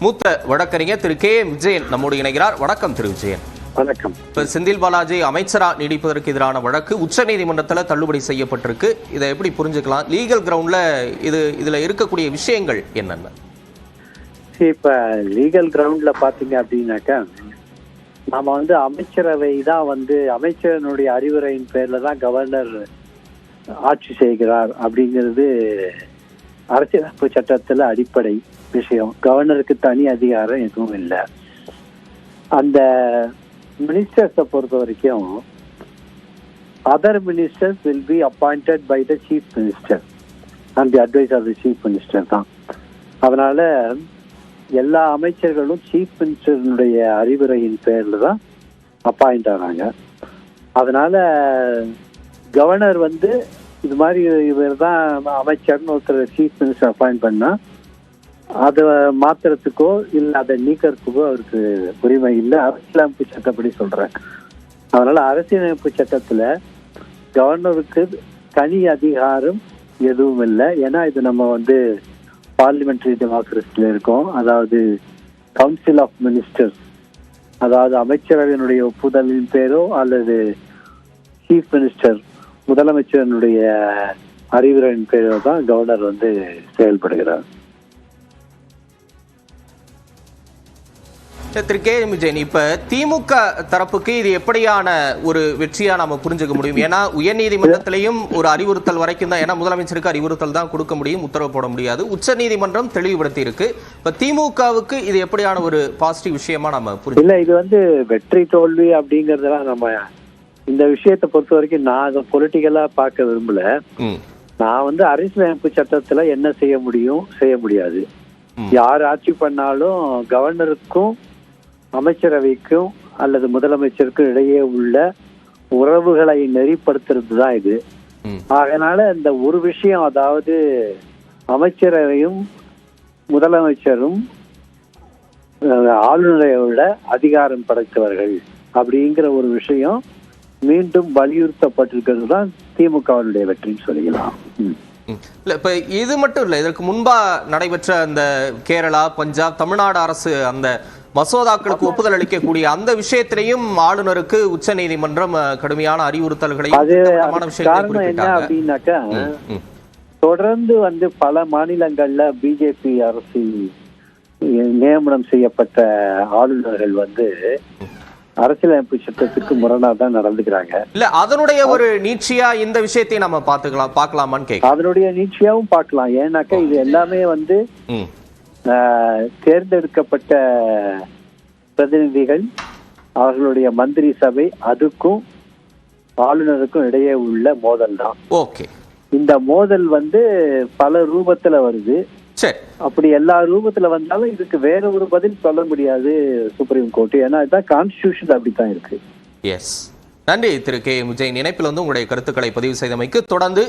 மூத்த வழக்கறிஞர் திரு கே விஜயன் நம்மோடு இணைகிறார். வணக்கம் திரு விஜயன். வணக்கம். செந்தில் பாலாஜி அமைச்சரா நீடிப்பதற்கு எதிரான வழக்கு உச்சநீதிமன்றத்தில் தள்ளுபடி செய்யப்பட்டிருக்கு. இதை எப்படி புரிஞ்சுக்கலாம்? லீகல் கிரவுண்ட்ல இதுல இருக்கக்கூடிய விஷயங்கள் என்னென்ன? இப்ப லீகல் கிரவுண்ட்ல பாத்தீங்க அப்படின்னாக்கா, நாம அமைச்சரவை தான் அமைச்சரனுடைய அறிவுரையின் பேர்ல தான் கவர்னர் ஆட்சி செய்கிறார் அப்படிங்கிறது அரசியலமைப்பு சட்டத்துல அடிப்படை விஷயம். கவர்னருக்கு தனி அதிகாரம் எதுவும் இல்லை. அந்த மினிஸ்டர்ஸை பொறுத்த வரைக்கும் other ministers will be appointed by the chief minister and the advice of the chief minister தான். அதனால எல்லா அமைச்சர்களும் சீஃப் மினிஸ்டருடைய அறிவுரையின் பேர்ல தான் அப்பாயிண்ட் ஆனாங்க. அதனால கவர்னர் இது மாதிரி இவர் தான் அமைச்சர்னு ஒருத்தர் சீஃப் மினிஸ்டர் அப்பாயிண்ட் பண்ணா அதை மாத்துறதுக்கோ இல்லை அதை நீக்கிறதுக்கோ அவருக்கு உரிமை இல்லை. அரசியலமைப்பு சட்டப்படி சொல்றேன். அதனால அரசியலமைப்பு சட்டத்துல கவர்னருக்கு தனி அதிகாரம் எதுவும் இல்லை. ஏன்னா இது நம்ம பார்லிமெண்டரி டெமோக்ரஸில இருக்கோம். அதாவது கவுன்சில் ஆஃப் மினிஸ்டர்ஸ், அதாவது அமைச்சரவையினுடைய ஒப்புதலின் பேரோ அல்லது சீஃப் மினிஸ்டர் முதலமைச்சரனுடைய அறிவுரையின் பேரோ தான் கவர்னர் செயல்படுகிறார். திரு கே விஜயன், இப்ப திமுக தரப்புக்கு இது எப்படியான ஒரு வெற்றியா நாம புரிஞ்சுக்க முடியும்? ஏன்னா உயர்நீதிமன்றத்திலையும் ஒரு அறிவுறுத்தல் வரைக்கும் தான், ஏன்னா முதலமைச்சருக்கு அறிவுறுத்தல் தான் கொடுக்க முடியும், உத்தரவு போட முடியாது. உச்ச நீதிமன்றம் தெளிவுபடுத்தி இருக்கு. இப்ப திமுகவுக்கு இது எப்படியான ஒரு பாசிட்டிவ் விஷயமா நம்ம புரிஞ்சு? இல்ல, இது வெற்றி தோல்வி அப்படிங்கறதெல்லாம் நம்ம இந்த விஷயத்தை பொறுத்த வரைக்கும் நான் அதை பொலிட்டிக்கலா பார்க்க விரும்பல. நான் அரசியலமைப்பு சட்டத்துல என்ன செய்ய முடியும், செய்ய முடியாது. யார் ஆட்சி பண்ணாலும் கவர்னருக்கும் அமைச்சரவைக்கும் அல்லது முதலமைச்சருக்கும் இடையே உள்ள உறவுகளை நெறிப்படுத்துறது தான் இது. அதனால இந்த ஒரு விஷயம், அதாவது அமைச்சரவையும் முதலமைச்சரும் ஆளுநரை விட அதிகாரம் படைத்தவர்கள் அப்படிங்கிற ஒரு விஷயம் மீண்டும் வலியுறுத்தப்பட்டிருக்கிறது தான் திமுகவினுடைய வெற்றின்னு சொல்லிக்கலாம். இல்ல, இப்ப இது மட்டும் இல்ல, இதற்கு முன்பா நடைபெற்ற அந்த கேரளா, பஞ்சாப், தமிழ்நாடு அரசு அந்த மசோதாக்களுக்கு ஒப்புதல் அளிக்கக்கூடிய அந்த விஷயத்திலையும் ஆளுநருக்கு உச்ச நீதிமன்றம் கடுமையான அறிவுறுத்தல்களையும் காரணம் என்ன அப்படின்னாக்கா, தொடர்ந்து பல மாநிலங்கள்ல பிஜேபி அரசு நியமனம் செய்யப்பட்ட ஆளுநர்கள் அரசியலமைப்பு சட்டத்துக்கு முரணா தான் நடந்துக்கிறாங்க. இல்ல, அதனுடைய ஒரு நீட்சியா இந்த விஷயத்தை நம்ம பார்க்கலாமான்னு கேட்க. அதனுடைய நீட்சியாவும் பார்க்கலாம். ஏன்னாக்கா இது எல்லாமே தேர்ந்தெடுக்கப்பட்ட பிரதிநிதிகள், அவர்களுடைய மந்திரி சபை, அதுக்கும் ஆளுநருக்கும் இடையே உள்ள மோதல் தான். ஓகே. இந்த மோதல் பல ரூபத்துல வருது. சரி, அப்படி எல்லா ரூபத்துல வந்தாலும் இதுக்கு வேற ஒரு பதில் சொல்ல முடியாது சுப்ரீம் கோர்ட். ஏன்னா இதுதான் கான்ஸ்டிடியூஷன், அப்படித்தான் இருக்கு. எஸ். நன்றி திரு கே விஜயன். இணைப்பில் உங்களுடைய கருத்துக்களை பதிவு செய்தமைக்கு. தொடர்ந்து